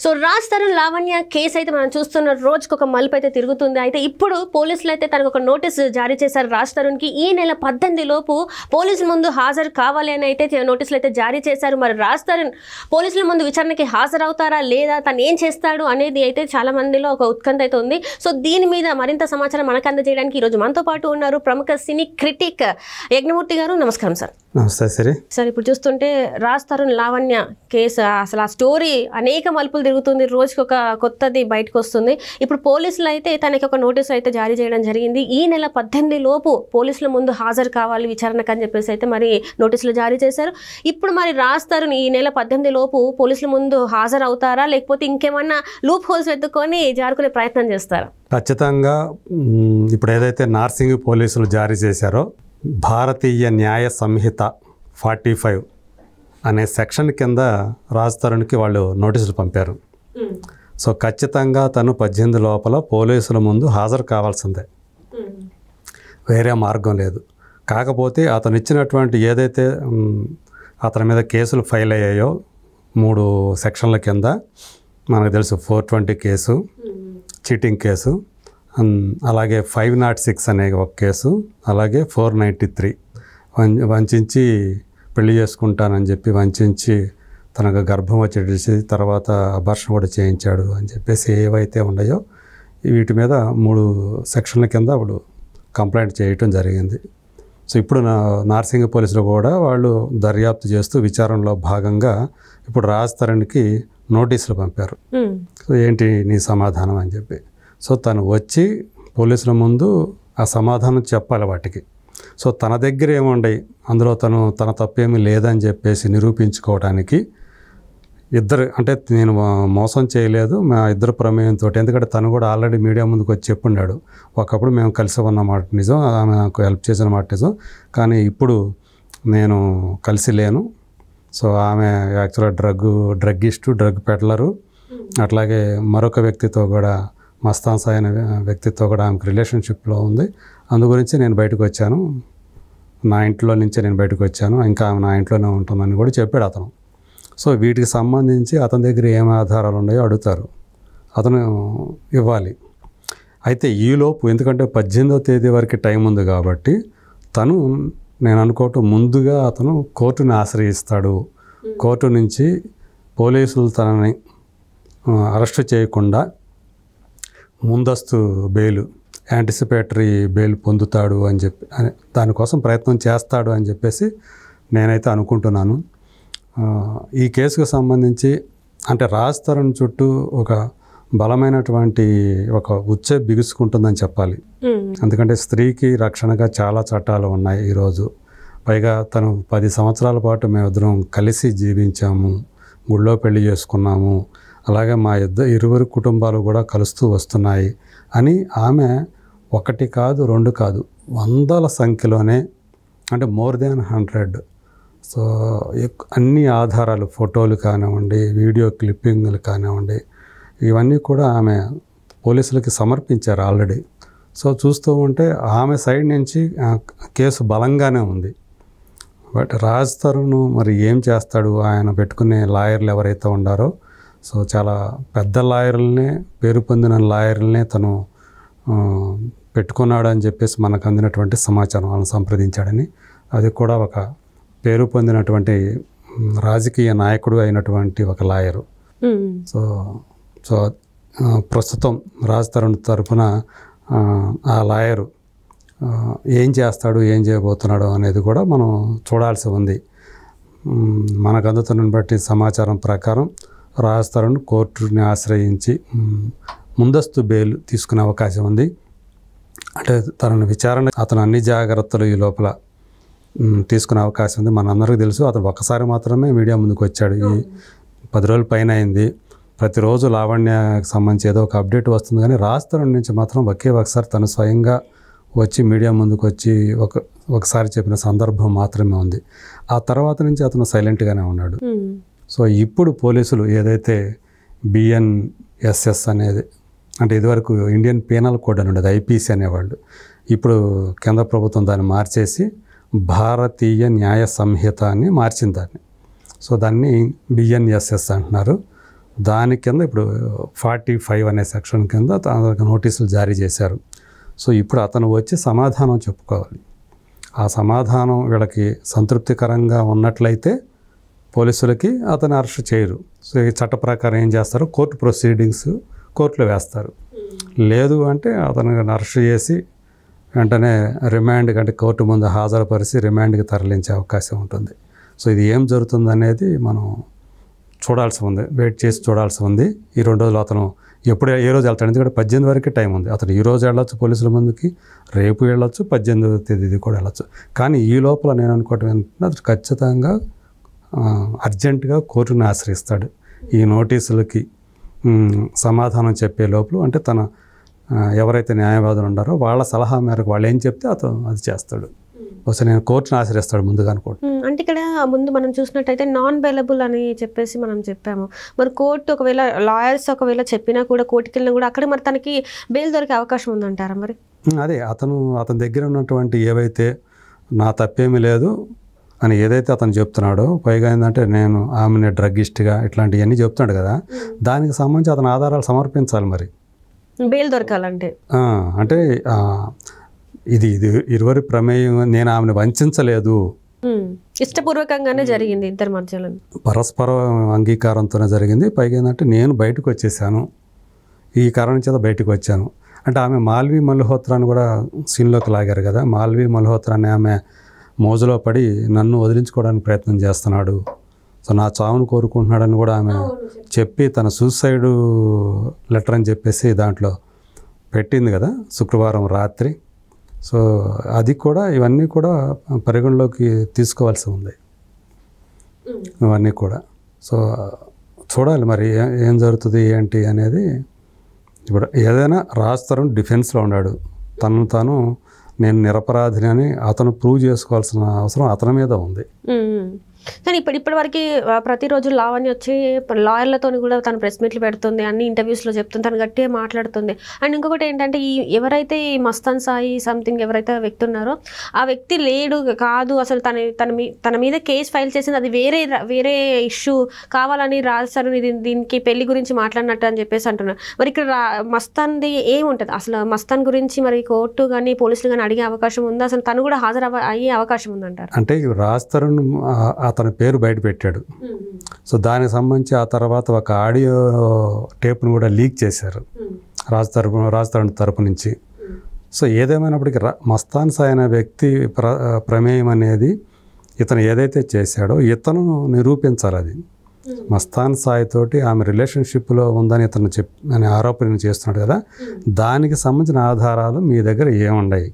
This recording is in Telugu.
సో రాజ్ తరుణ్ లావణ్య కేసు అయితే మనం చూస్తున్న రోజుకొక మలుపు అయితే తిరుగుతుంది. అయితే ఇప్పుడు పోలీసులు అయితే తనకు ఒక నోటీస్ జారీ చేశారు. రాజ్ తరుణ్కి ఈ నెల 18 లోపు పోలీసుల ముందు హాజరు కావాలి అని అయితే నోటీసులు అయితే జారీ చేశారు. మరి రాజ్ తరుణ్ పోలీసుల ముందు విచారణకి హాజరవుతారా లేదా, తను ఏం చేస్తాడు అనేది అయితే చాలా మందిలో ఒక ఉత్కంఠ అయితే ఉంది. సో దీని మీద మరింత సమాచారం మనకు అందజేయడానికి ఈరోజు మనతో పాటు ఉన్నారు ప్రముఖ సినీ క్రిటిక్ యజ్ఞమూర్తి గారు. నమస్కారం సార్. నమస్తే సార్. ఇప్పుడు చూస్తుంటే రాజ్ తరుణ్ లావణ్య కేసు అసలు ఆ స్టోరీ అనేక మలుపులు తిరుగుతుంది. రోజుకి ఒక కొత్తది బయటకు వస్తుంది. ఇప్పుడు పోలీసులు అయితే తనకి ఒక నోటీస్ అయితే జారీ చేయడం జరిగింది. ఈ నెల 18 లోపు పోలీసుల ముందు హాజరు కావాలి విచారణకు అని చెప్పేసి అయితే మరి నోటీసులు జారీ చేశారు. ఇప్పుడు మరి రాజ్ తరుణ్ ఈ నెల 18 లోపు పోలీసుల ముందు హాజరు అవుతారా, లేకపోతే ఇంకేమన్నా లూప్ హోల్స్ వెతుక్కొని జారుకునే ప్రయత్నం చేస్తారా? ఖచ్చితంగా ఇప్పుడు ఏదైతే నార్సింగ్ పోలీసులు జారీ చేశారో భారతీయ న్యాయ సంహిత 45 అనే సెక్షన్ కింద రాజ్ తరుణ్కి వాళ్ళు నోటీసులు పంపారు. సో ఖచ్చితంగా తను 18 లోపల పోలీసుల ముందు హాజరు కావాల్సిందే, వేరే మార్గం లేదు. కాకపోతే అతను ఇచ్చినటువంటి ఏదైతే అతని మీద కేసులు ఫైల్ అయ్యాయో 3 సెక్షన్ల కింద మనకు తెలుసు, 420 కేసు, చీటింగ్ కేసు, అలాగే 506 అనే ఒక కేసు, అలాగే 493 వంచించి పెళ్లి చేసుకుంటానని చెప్పి వంచించి తనకు గర్భం వచ్చేసి తర్వాత అబార్షన్ కూడా చేయించాడు అని చెప్పేసి ఏవైతే ఉన్నాయో వీటి మీద 3 సెక్షన్ల కింద అప్పుడు కంప్లైంట్ చేయటం జరిగింది. సో ఇప్పుడు నార్సింగ్ పోలీసులు కూడా వాళ్ళు దర్యాప్తు చేస్తూ విచారణలో భాగంగా ఇప్పుడు రాజ్ తరుణ్కి నోటీసులు పంపారు. సో ఏంటి నీ సమాధానం అని చెప్పి. సో తను వచ్చి పోలీసుల ముందు ఆ సమాధానం చెప్పాలి వాటికి. సో తన దగ్గర ఏముండయి, అందులో తన తప్పేమీ లేదని చెప్పేసి నిరూపించుకోవడానికి ఇద్దరు, అంటే నేను మోసం చేయలేదు మా ఇద్దరు ప్రమేయంతో, ఎందుకంటే తను కూడా ఆల్రెడీ మీడియా ముందుకు వచ్చి చెప్పున్నాడు, ఒకప్పుడు మేము కలిసి ఉన్నమాట నిజం, ఆమె నాకు హెల్ప్ చేసిన మాట నిజం, కానీ ఇప్పుడు నేను కలిసి లేను. సో ఆమె యాక్చువల్గా డ్రగ్గిస్టు, డ్రగ్ పెడ్లరు, అట్లాగే మరొక వ్యక్తితో కూడా మస్తాన్ సాయి అనే వ్యక్తితో కూడా ఆమెకు రిలేషన్షిప్లో ఉంది. అందు గురించి నేను బయటకు వచ్చాను, నా ఇంట్లో నుంచే నేను బయటకు వచ్చాను, ఇంకా ఆమె నా ఇంట్లోనే ఉంటుందని కూడా చెప్పాడు అతను. సో వీటికి సంబంధించి అతని దగ్గర ఏం ఆధారాలు ఉన్నాయో అడుగుతారు, అతను ఇవ్వాలి. అయితే ఈలోపు, ఎందుకంటే 18వ తేదీ వరకు టైం ఉంది కాబట్టి తను, నేను అనుకోవటం ముందుగా అతను కోర్టుని ఆశ్రయిస్తాడు. కోర్టు నుంచి పోలీసులు తనని అరెస్ట్ చేయకుండా ముందస్తు బెయిల్, యాంటిసిపేటరీ బెయిల్ పొందుతాడు అని చెప్పి దానికోసం ప్రయత్నం చేస్తాడు అని చెప్పేసి నేనైతే అనుకుంటున్నాను. ఈ కేసుకు సంబంధించి అంటే రాజ్ తరుణ్ చుట్టూ ఒక బలమైనటువంటి ఒక ఉచ్చే బిగుసుకుంటుందని చెప్పాలి. ఎందుకంటే స్త్రీకి రక్షణగా చాలా చట్టాలు ఉన్నాయి ఈరోజు. పైగా తను 10 సంవత్సరాల పాటు మేమిద్దరం కలిసి జీవించాము, గుళ్ళో పెళ్లి చేసుకున్నాము, అలాగే మా ఇరువురు కుటుంబాలు కూడా కలుస్తూ వస్తున్నాయి అని ఆమె 1 కాదు 2 కాదు 100ల సంఖ్యలోనే, అంటే మోర్ దాన్ 100. సో అన్ని ఆధారాలు, ఫోటోలు కానివ్వండి, వీడియో క్లిప్పింగ్లు కానివ్వండి, ఇవన్నీ కూడా ఆమె పోలీసులకి సమర్పించారు ఆల్రెడీ. సో చూస్తూ ఉంటే ఆమె సైడ్ నుంచి కేసు బలంగానే ఉంది. బట్ రాజ్ తరుణ్ మరి ఏం చేస్తాడు, ఆయన పెట్టుకునే లాయర్లు ఎవరైతే ఉండారో, సో చాలా పెద్ద లాయర్లనే, పేరు పొందిన లాయర్లనే తను పెట్టుకున్నాడు అని చెప్పేసి మనకు అందినటువంటి సమాచారం, వాళ్ళని సంప్రదించాడని. అది కూడా ఒక పేరు పొందినటువంటి రాజకీయ నాయకుడు అయినటువంటి ఒక లాయరు. సో ప్రస్తుతం రాజ్ తరుణ్ తరఫున ఆ లాయరు ఏం చేస్తాడు, ఏం చేయబోతున్నాడు అనేది కూడా మనం చూడాల్సి ఉంది. మనకు అందుతున్న బట్టి సమాచారం ప్రకారం రాజ్ తరుణ్ కోర్టుని ఆశ్రయించి ముందస్తు బెయిల్ తీసుకునే అవకాశం ఉంది. అంటే తనను విచారణ, అతను అన్ని జాగ్రత్తలు ఈ లోపల తీసుకునే అవకాశం ఉంది. మనందరికీ తెలుసు, అతను ఒక్కసారి మాత్రమే మీడియా ముందుకు వచ్చాడు. ఈ 10 రోజుల పైన అయింది. ప్రతిరోజు లావణ్యకు సంబంధించి ఏదో ఒక అప్డేట్ వస్తుంది, కానీ రాజ్ తరుణ్ నుంచి మాత్రం ఒకసారి తను స్వయంగా వచ్చి మీడియా ముందుకు వచ్చి ఒకసారి చెప్పిన సందర్భం మాత్రమే ఉంది. ఆ తర్వాత నుంచి అతను సైలెంట్గానే ఉన్నాడు. సో ఇప్పుడు పోలీసులు ఏదైతే BNSS అనేది, అంటే ఇదివరకు ఇండియన్ పీనల్ కోడ్ అని ఉండేది, IPC అనేవాళ్ళు, ఇప్పుడు కేంద్ర ప్రభుత్వం దాన్ని మార్చేసి భారతీయ న్యాయ సంహిత అని మార్చింది దాన్ని. సో దాన్ని BNSS అంటున్నారు. దాని కింద ఇప్పుడు 45 అనే సెక్షన్ కింద తనకు నోటీసులు జారీ చేశారు. సో ఇప్పుడు అతను వచ్చి సమాధానం చెప్పుకోవాలి. ఆ సమాధానం వీళ్ళకి సంతృప్తికరంగా ఉన్నట్లయితే పోలీసులకి అతను అరెస్ట్ చేయరు. సో ఈ చట్ట ప్రకారం ఏం చేస్తారు, కోర్టు ప్రొసీడింగ్స్ కోర్టులో వేస్తారు. లేదు అంటే అతను అరెస్ట్ చేసి వెంటనే రిమాండ్కి, అంటే కోర్టు ముందు హాజరుపరిచి రిమాండ్కి తరలించే అవకాశం ఉంటుంది. సో ఇది ఏం జరుగుతుంది అనేది మనం చూడాల్సి ఉంది, వెయిట్ చేసి చూడాల్సి ఉంది. ఈ 2 రోజులు అతను ఏ రోజు వెళ్తాడు, ఎందుకంటే 18 వరకు టైం ఉంది. అతను ఈ రోజు వెళ్ళొచ్చు పోలీసుల ముందుకి, రేపు వెళ్ళొచ్చు, 18వ తేదీ కూడా వెళ్ళొచ్చు. కానీ ఈ లోపల నేను అనుకోవటం ఏంటంటే అతను ఖచ్చితంగా అర్జెంటుగా కోర్టును ఆశ్రయిస్తాడు. ఈ నోటీసులకి సమాధానం చెప్పే లోపల, అంటే తన ఎవరైతే న్యాయవాదులు ఉన్నారో వాళ్ళ సలహా మేరకు వాళ్ళు ఏం చెప్తే అతను అది చేస్తాడు. బహుశా నేను కోర్టును ఆశ్రయిస్తాడు ముందుగా అనుకోండి. అంటే ఇక్కడ ముందు మనం చూసినట్టయితే నాన్ బెయిలబుల్ అని చెప్పేసి మనం చెప్పాము. మరి కోర్టు ఒకవేళ లాయర్స్ ఒకవేళ చెప్పినా కూడా, కోర్టుకి వెళ్ళినా కూడా అక్కడ మరి తనకి బెయిల్ దొరికే అవకాశం ఉందంటారా? మరి అదే అతని దగ్గర ఉన్నటువంటి ఏవైతే నా తప్పేమీ లేదు అని ఏదైతే అతను చెప్తున్నాడో, పైగా ఏంటంటే నేను ఆమెని డ్రగ్గిస్ట్గా ఇట్లాంటివన్నీ చెప్తున్నాడు కదా, దానికి సంబంధించి అతను ఆధారాలు సమర్పించాలి. మరి బెయిల్ దొరకాలంటే అంటే ఇది ఇరువురి ప్రమేయం, నేను ఆమెను వంచలేదు, ఇష్టపూర్వకంగానే జరిగింది, ఇద్దరి మధ్యలో పరస్పర అంగీకారంతోనే జరిగింది. పైగా ఏంటంటే నేను బయటకు వచ్చేసాను, ఈ కారణం చేత బయటకు వచ్చాను. అంటే ఆమె మాల్వి మల్హోత్రాని కూడా సీన్లోకి లాగారు కదా. మాల్వి మల్హోత్రాని ఆమె మోజులో పడి నన్ను వదిలించుకోవడానికి ప్రయత్నం చేస్తున్నాడు, సో నా చావును కోరుకుంటున్నాడని కూడా ఆమె చెప్పి తన సూసైడ్ లెటర్ అని చెప్పేసి దాంట్లో పెట్టింది కదా శుక్రవారం రాత్రి. సో అది కూడా, ఇవన్నీ కూడా పరిగణలోకి తీసుకోవాల్సి ఉంది ఇవన్నీ కూడా. సో చూడాలి మరి ఏం జరుగుతుంది ఏంటి అనేది. ఇప్పుడు ఏదైనా రాజ్ తరుణ్ డిఫెన్స్లో ఉన్నాడు, తను తాను నేను నిరపరాధిని అని అతను ప్రూవ్ చేసుకోవాల్సిన అవసరం అతని మీద ఉంది. కానీ ఇప్పటి వరకు ప్రతిరోజు లావణ్య వచ్చి లాయర్లతో కూడా తను ప్రెస్ మీట్లు పెడుతుంది, అన్ని ఇంటర్వ్యూస్లో చెప్తుంది, తను గట్టిగా మాట్లాడుతుంది. అండ్ ఇంకొకటి ఏంటంటే ఎవరైతే ఈ మస్తాన్ సాయి సంథింగ్ ఎవరైతే వ్యక్తి ఉన్నారో ఆ వ్యక్తి లేడు కాదు, అసలు తన మీద కేసు ఫైల్ చేసింది అది వేరే ఇష్యూ, కావాలని రాశారు దీనికి పెళ్లి గురించి మాట్లాడినట్టు అని చెప్పేసి అంటున్నారు. మరి ఇక్కడ మస్తాన్ది ఏముంటుంది అసలు? మస్తాన్ గురించి మరి కోర్టు కానీ పోలీసులు కానీ అడిగే అవకాశం ఉందా? అసలు తను కూడా అయ్యే అవకాశం ఉందంటారు? అంటే రాజ్ తరుణ్ అతని పేరు బయట పెట్టాడు. సో దానికి సంబంధించి ఆ తర్వాత ఒక ఆడియో టేప్ను కూడా లీక్ చేశారు రాజ్ తరుణ్ తరపు నుంచి. సో ఏదేమైనప్పటికీ మస్తాన్ సాయి అనే వ్యక్తి ప్రమేయం అనేది ఇతను ఏదైతే చేశాడో ఇతను నిరూపించాలి. అది మస్తాన్ సాయి తోటి ఆమె రిలేషన్షిప్లో ఉందని ఇతను ఆరోపణ చేస్తున్నాడు కదా, దానికి సంబంధించిన ఆధారాలు మీ దగ్గర ఏమున్నాయి?